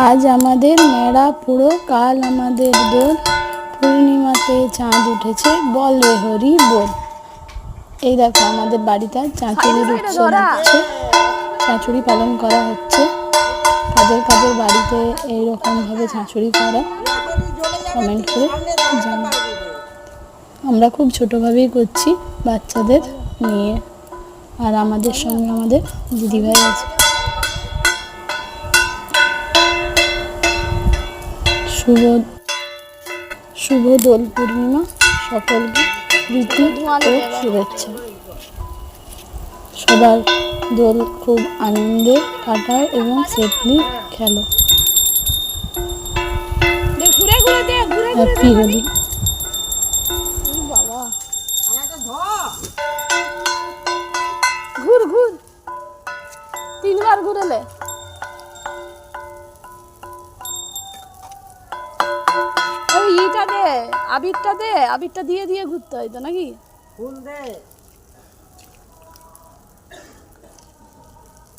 আজ আমাদের মেলা পুরো, কাল আমাদের দোল, পূর্ণিমাতে চাঁদ উঠেছে, বল রে হরি বল। এই দেখো আমাদের বাড়িতে চাঁচুড়ির উৎসব হচ্ছে, চাঁচুড়ি পালন করা হচ্ছে। কাদের কাদের বাড়িতে এইরকমভাবে চাঁচুড়ি করা কমেন্ট করে জানাও। আমরা খুব ছোটোভাবেই করছি বাচ্চাদের নিয়ে, আর আমাদের সঙ্গে আমাদের দিদিভাই আছে। শুভ দোল পূর্ণিমা, সকলকে প্রীতি ও শুভেচ্ছা। সবার দোল খুব আনন্দে কাটাও এবং সেফলি খেলো। হ্যাপি হোলি। বাবা ঘুর ঘুর, 3 বার ঘুরেলে। ওই ইটা দে, আবিরটা দে, আবিরটা দিয়ে দিয়ে ঘুরতে হয় তো নাকি? ফুল দে।